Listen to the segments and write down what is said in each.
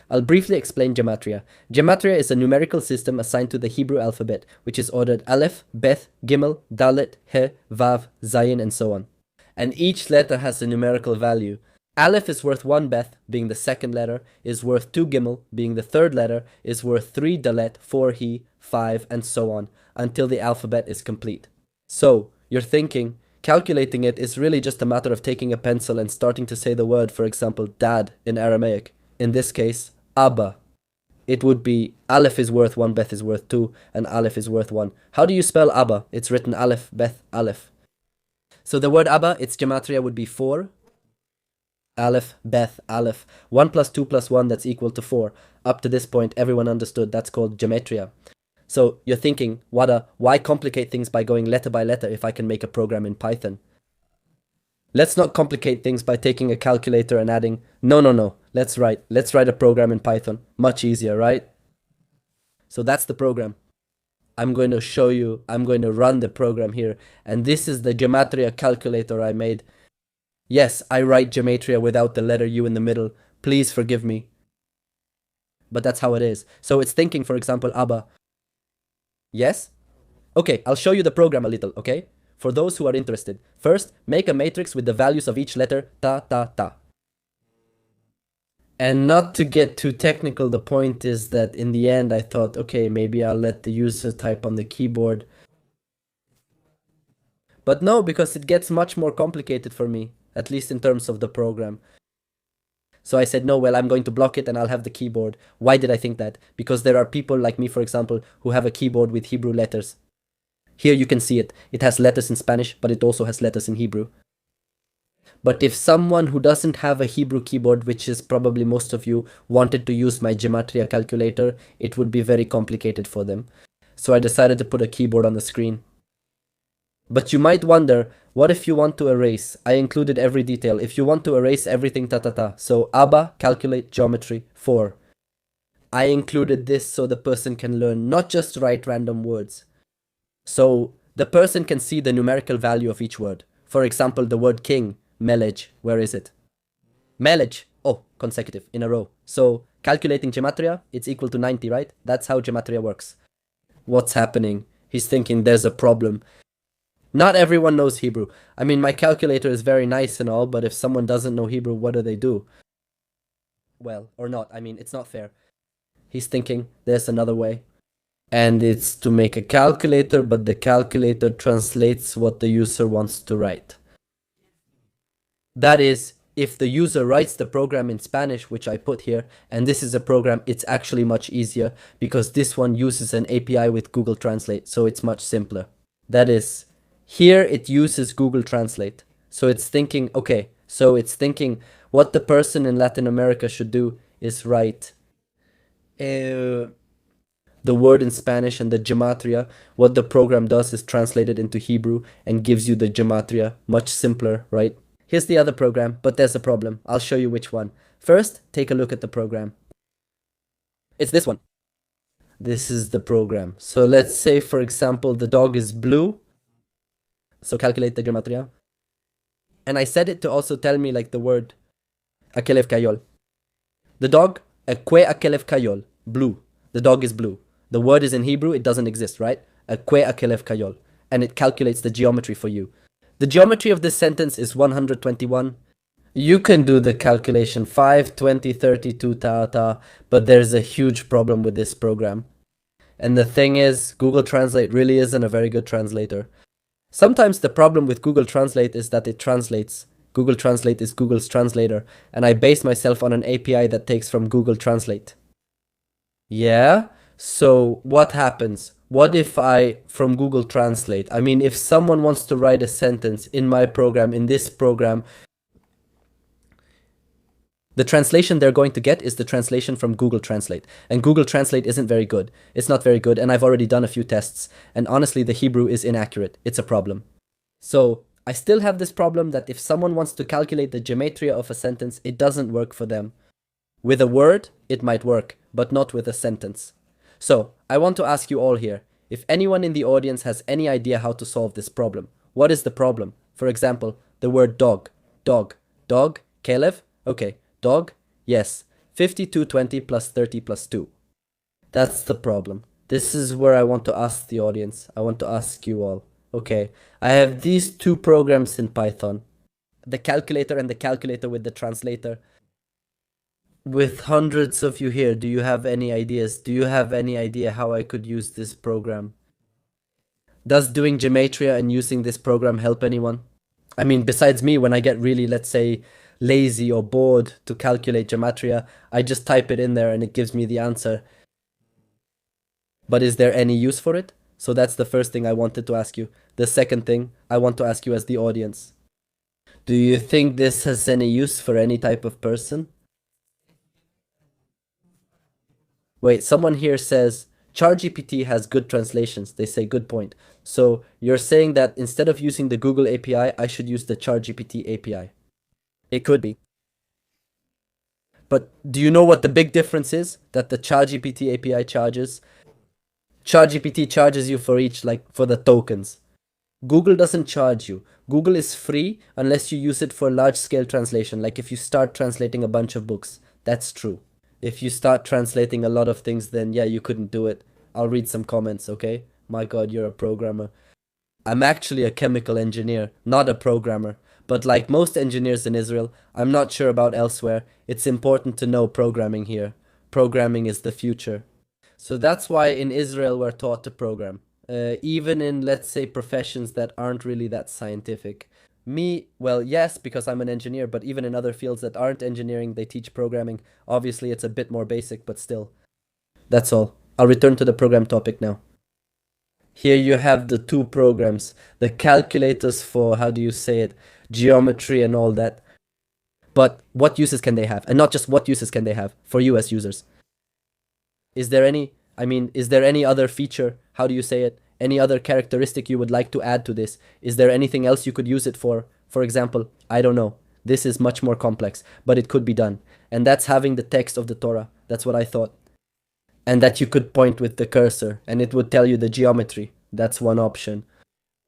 I'll briefly explain Gematria. Gematria is a numerical system assigned to the Hebrew alphabet, which is ordered Aleph, Beth, Gimel, Dalet, He, Vav, Zayin, and so on. And each letter has a numerical value. Aleph is worth 1 Beth, being the second letter, is worth 2 Gimel, being the third letter, is worth 3 Dalet, 4 He, 5, and so on, until the alphabet is complete. So, you're thinking, calculating it is really just a matter of taking a pencil and starting to say the word, for example, dad in Aramaic. In this case, Abba. It would be Aleph is worth 1, Beth is worth 2, and Aleph is worth 1. How do you spell Abba? It's written Aleph, Beth, Aleph. So the word Abba, its Gematria would be 4. Aleph, Beth, Aleph. 1 plus 2 plus 1, that's equal to 4. Up to this point, everyone understood that's called Gematria. So you're thinking, Wada, why complicate things by going letter by letter if I can make a program in Python? Let's not complicate things by taking a calculator and adding, no. Let's write a program in Python. Much easier, right? So that's the program. I'm going to show you, I'm going to run the program here. And this is the Gematria calculator I made. Yes, I write Gematria without the letter U in the middle. Please forgive me. But that's how it is. So it's thinking, for example, Abba. Yes? Okay, I'll show you the program a little, okay? For those who are interested. First, make a matrix with the values of each letter, ta. And not to get too technical, the point is that in the end I thought, okay, maybe I'll let the user type on the keyboard. But no, because it gets much more complicated for me, at least in terms of the program. So I said, no, well, I'm going to block it and I'll have the keyboard. Why did I think that? Because there are people like me, for example, who have a keyboard with Hebrew letters. Here you can see it. It has letters in Spanish, but it also has letters in Hebrew. But if someone who doesn't have a Hebrew keyboard, which is probably most of you, wanted to use my Gematria calculator, it would be very complicated for them. So I decided to put a keyboard on the screen. But you might wonder, what if you want to erase? I included every detail. If you want to erase everything, ta. So Abba, calculate geometry, 4. I included this so the person can learn, not just write random words. So the person can see the numerical value of each word. For example, the word king, melej, where is it? Melej, oh, consecutive, in a row. So calculating Gematria, it's equal to 90, right? That's how Gematria works. What's happening? He's thinking there's a problem. Not everyone knows Hebrew. I mean, my calculator is very nice and all, but if someone doesn't know Hebrew, what do they do? Well, or not. I mean, it's not fair. He's thinking there's another way. And it's to make a calculator, but the calculator translates what the user wants to write. That is, if the user writes the program in Spanish, which I put here, and this is a program, it's actually much easier because this one uses an API with Google Translate, so it's much simpler. That is, here it uses Google Translate. So it's thinking, okay, what the person in Latin America should do is write the word in Spanish and the Gematria. What the program does is translate it into Hebrew and gives you the Gematria, much simpler, right? Here's the other program, but there's a problem. I'll show you which one. First, take a look at the program. It's this one. This is the program. So let's say, for example, the dog is blue. So calculate the Gematria. And I set it to also tell me like the word Akelev Kayol. The dog, Ekwe Akelev Kayol, blue. The dog is blue. The word is in Hebrew, it doesn't exist, right? Ekwe Akelev Kayol. And it calculates the geometry for you. The geometry of this sentence is 121. You can do the calculation 5, 20, 32, ta, but there's a huge problem with this program. And the thing is, Google Translate really isn't a very good translator. Sometimes the problem with Google Translate is that it translates. Google Translate is Google's translator, and I base myself on an API that takes from Google Translate. Yeah? So what happens? What if from Google Translate, if someone wants to write a sentence in my program, in this program, the translation they're going to get is the translation from Google Translate. And Google Translate isn't very good. It's not very good, and I've already done a few tests. And honestly, the Hebrew is inaccurate. It's a problem. So I still have this problem that if someone wants to calculate the gematria of a sentence, it doesn't work for them. With a word, it might work, but not with a sentence. So I want to ask you all here, if anyone in the audience has any idea how to solve this problem. What is the problem? For example, the word dog. Dog. Dog? Kelev? Okay. Dog? Yes. 5220 plus 30 plus 2. That's the problem. This is where I want to ask the audience. I want to ask you all. Okay, I have these two programs in Python, the calculator and the calculator with the translator. With hundreds of you here, do you have any ideas? Do you have any idea how I could use this program? Does doing Gematria and using this program help anyone? I mean, besides me, when I get really, let's say, lazy or bored to calculate Gematria, I just type it in there and it gives me the answer. But is there any use for it? So that's the first thing I wanted to ask you. The second thing I want to ask you as the audience. Do you think this has any use for any type of person? Wait, someone here says ChatGPT has good translations. They say good point. So you're saying that instead of using the Google API, I should use the ChatGPT API. It could be. But do you know what the big difference is that the ChatGPT API charges? ChatGPT charges you for each, like for the tokens. Google doesn't charge you. Google is free unless you use it for large scale translation. Like if you start translating a bunch of books, that's true. If you start translating a lot of things, then yeah, you couldn't do it. I'll read some comments, okay? My God, you're a programmer. I'm actually a chemical engineer, not a programmer. But like most engineers in Israel, I'm not sure about elsewhere. It's important to know programming here. Programming is the future. So that's why in Israel we're taught to program. Even in, let's say, professions that aren't really that scientific. Me, well, yes, because I'm an engineer, but even in other fields that aren't engineering, they teach programming. Obviously, it's a bit more basic, but still. That's all. I'll return to the program topic now. Here you have the two programs, the calculators for, how do you say it, geometry and all that. But what uses can they have? And not just what uses can they have for you as users. Is there any other feature, how do you say it, any other characteristic you would like to add to this? Is there anything else you could use it for? For example, I don't know. This is much more complex, but it could be done. And that's having the text of the Torah. That's what I thought. And that you could point with the cursor and it would tell you the geometry. That's one option.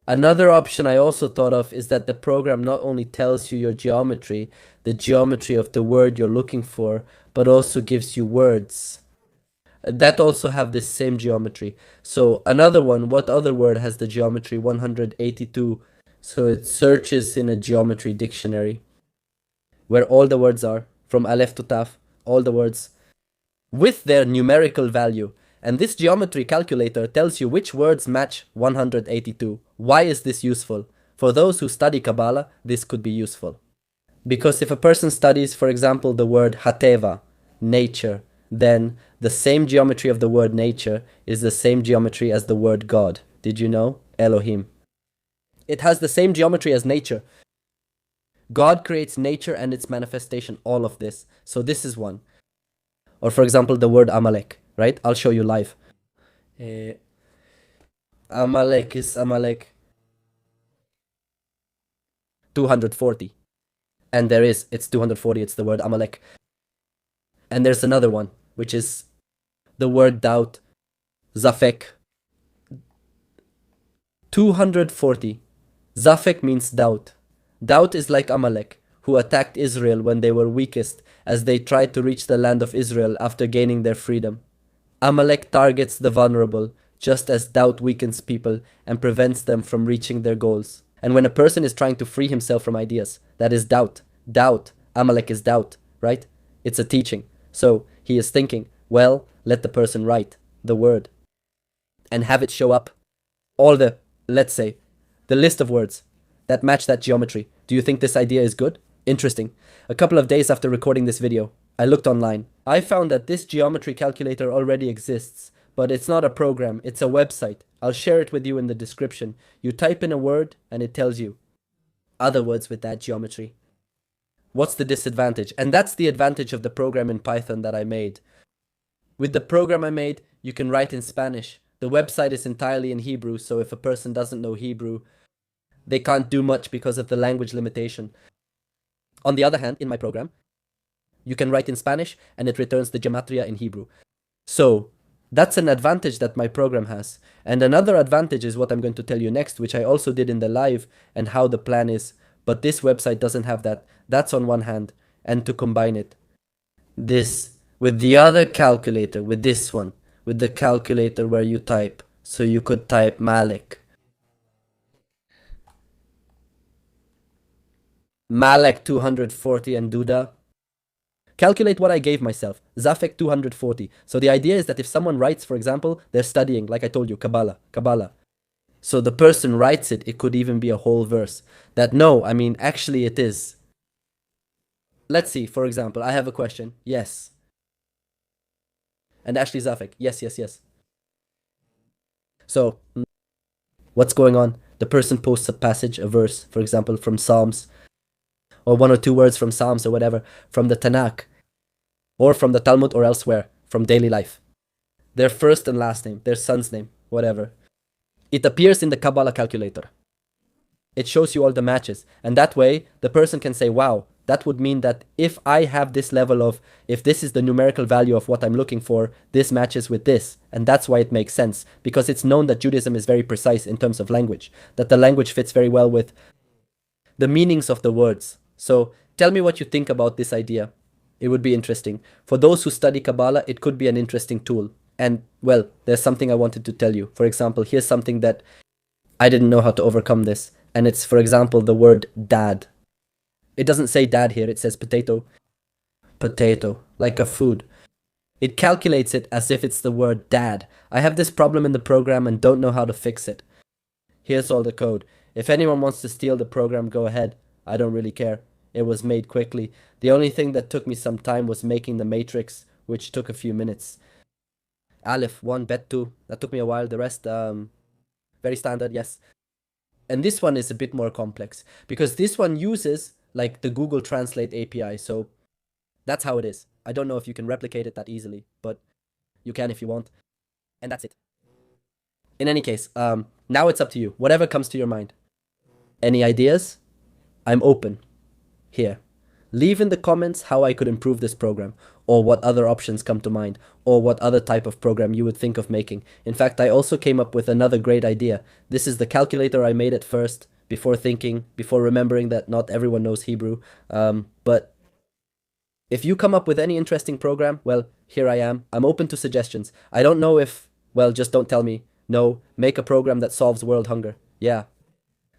Another option I also thought of is that the program not only tells you your geometry, the geometry of the word you're looking for, but also gives you words that also have this same geometry. So another one, what other word has the geometry 182? So it searches in a geometry dictionary where all the words are, from Aleph to Taf, all the words, with their numerical value. And this geometry calculator tells you which words match 182. Why is this useful? For those who study Kabbalah, this could be useful. Because if a person studies, for example, the word hateva, nature, then the same geometry of the word nature is the same geometry as the word God. Did you know? Elohim. It has the same geometry as nature. God creates nature and its manifestation, all of this. So this is one. Or for example, the word Amalek, right? I'll show you live. Amalek is Amalek 240. And it's 240, it's the word Amalek. And there's another one, which is the word doubt, Zafek. 240. Zafek means doubt. Doubt is like Amalek, who attacked Israel when they were weakest as they tried to reach the land of Israel after gaining their freedom. Amalek targets the vulnerable, just as doubt weakens people and prevents them from reaching their goals. And when a person is trying to free himself from ideas, that is doubt. Doubt. Amalek is doubt, right? It's a teaching. So he is thinking, well, let the person write the word and have it show up all the, let's say, the list of words that match that geometry. Do you think this idea is good? Interesting. A couple of days after recording this video, I looked online. I found that this geometry calculator already exists, but it's not a program, it's a website. I'll share it with you in the description. You type in a word and it tells you other words with that geometry. What's the disadvantage? And that's the advantage of the program in Python that I made. With the program I made, you can write in Spanish. The website is entirely in Hebrew, so if a person doesn't know Hebrew, they can't do much because of the language limitation. On the other hand, in my program, you can write in Spanish and it returns the Gematria in Hebrew. So that's an advantage that my program has. And another advantage is what I'm going to tell you next, which I also did in the live, and how the plan is. But this website doesn't have that. That's on one hand. And to combine it, this With the other calculator, with this one, with the calculator where you type. So you could type Malik. Malek 240 and Duda. Calculate what I gave myself. Zafek 240. So the idea is that if someone writes, for example, they're studying, like I told you, Kabbalah. So the person writes it, it could even be a whole verse. That no, I mean, actually it is. Let's see, for example, I have a question. Yes. And Ashley Zafek. Yes, yes, yes. So, what's going on? The person posts a passage, a verse, for example, from Psalms, or one or two words from Psalms or whatever, from the Tanakh, or from the Talmud or elsewhere, from daily life. Their first and last name, their son's name, whatever. It appears in the Kabbalah calculator. It shows you all the matches. And that way, the person can say, wow, that would mean that if I have this level of, if this is the numerical value of what I'm looking for, this matches with this. And that's why it makes sense. Because it's known that Judaism is very precise in terms of language. That the language fits very well with the meanings of the words. So tell me what you think about this idea. It would be interesting. For those who study Kabbalah, it could be an interesting tool. And, well, there's something I wanted to tell you. For example, here's something that I didn't know how to overcome this. And it's, for example, the word dad. It doesn't say dad here, it says potato. Potato, like a food. It calculates it as if it's the word dad. I have this problem in the program and don't know how to fix it. Here's all the code. If anyone wants to steal the program, go ahead. I don't really care. It was made quickly. The only thing that took me some time was making the matrix, which took a few minutes. Aleph 1, Bet 2. That took me a while. The rest, very standard, yes. And this one is a bit more complex because this one uses like the Google Translate API. So that's how it is. I don't know if you can replicate it that easily, but you can if you want. And that's it. In any case, now it's up to you. Whatever comes to your mind. Any ideas? I'm open. Here. Leave in the comments how I could improve this program, or what other options come to mind, or what other type of program you would think of making. In fact, I also came up with another great idea. This is the calculator I made at first, before thinking, before remembering that not everyone knows Hebrew. But if you come up with any interesting program, well, here I am. I'm open to suggestions. I don't know if, well, just don't tell me. No, make a program that solves world hunger. Yeah,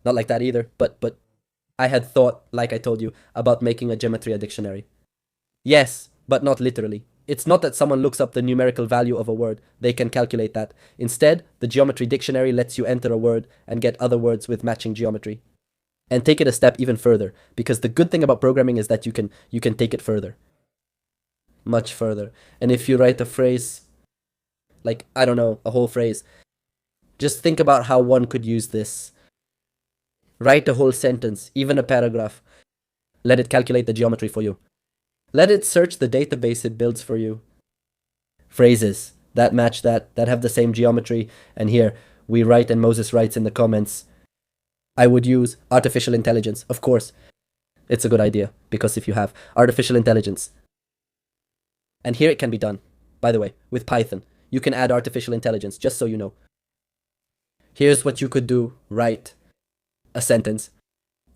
not like that either, but I had thought, like I told you, about making a Gematria dictionary. Yes, but not literally. It's not that someone looks up the numerical value of a word. They can calculate that. Instead, the geometry dictionary lets you enter a word and get other words with matching geometry. And take it a step even further, because the good thing about programming is that you can take it further. Much further. And if you write a phrase, like, I don't know, a whole phrase, just think about how one could use this. Write a whole sentence, even a paragraph. Let it calculate the geometry for you. Let it search the database it builds for you. Phrases that match that have the same geometry. And here, we write and Moses writes in the comments, I would use artificial intelligence. Of course, it's a good idea, because if you have artificial intelligence, and here it can be done, by the way, with Python, you can add artificial intelligence, just so you know. Here's what you could do. Write a sentence,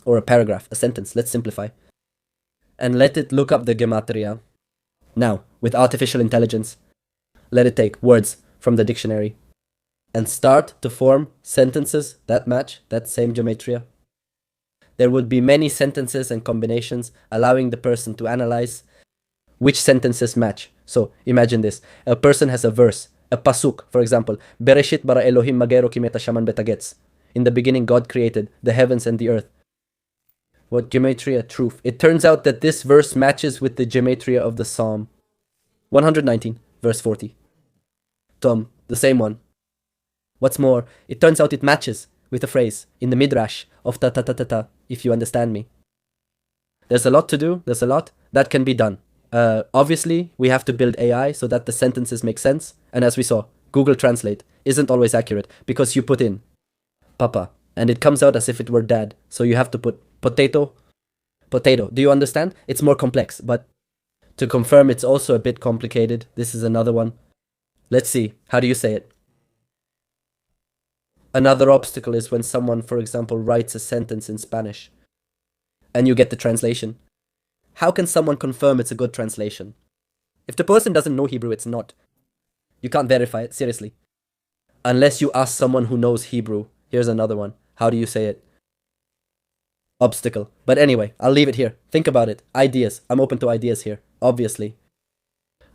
or a paragraph, a sentence, let's simplify, and let it look up the Gematria. Now, with artificial intelligence, let it take words from the dictionary and start to form sentences that match that same Gematria. There would be many sentences and combinations, allowing the person to analyze which sentences match. So, imagine this. A person has a verse, a pasuk, for example, Bereshit bara Elohim magero ki metashaman betagetz. In the beginning, God created the heavens and the earth. What Gematria? Truth. It turns out that this verse matches with the Gematria of the Psalm 119, verse 40. Tom, the same one. What's more, it turns out it matches with a phrase in the Midrash of ta ta ta ta ta, if you understand me. There's a lot to do, there's a lot that can be done. Obviously, we have to build AI so that the sentences make sense. And as we saw, Google Translate isn't always accurate because you put in Papa, and it comes out as if it were dad. So you have to put potato, potato. Do you understand? It's more complex, but to confirm, it's also a bit complicated. This is another one. Let's see. How do you say it? Another obstacle is when someone, for example, writes a sentence in Spanish and you get the translation. How can someone confirm it's a good translation? If the person doesn't know Hebrew, it's not. You can't verify it, seriously. Unless you ask someone who knows Hebrew. Here's another one. How do you say it? Obstacle. But anyway, I'll leave it here. Think about it. Ideas. I'm open to ideas here, obviously.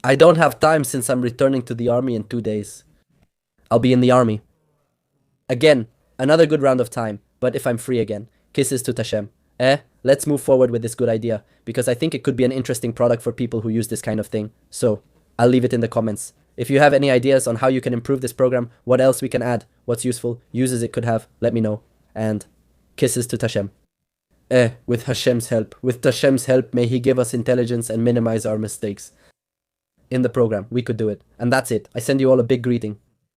I don't have time since I'm returning to the army in 2 days. I'll be in the army. Again, another good round of time, but if I'm free again. Kisses to Tashem. Let's move forward with this good idea, because I think it could be an interesting product for people who use this kind of thing. So, I'll leave it in the comments. If you have any ideas on how you can improve this program, what else we can add, what's useful, uses it could have, let me know. And kisses to Tashem. With Hashem's help. With Hashem's help, may He give us intelligence and minimize our mistakes. In the program, we could do it. And that's it. I send you all a big greeting.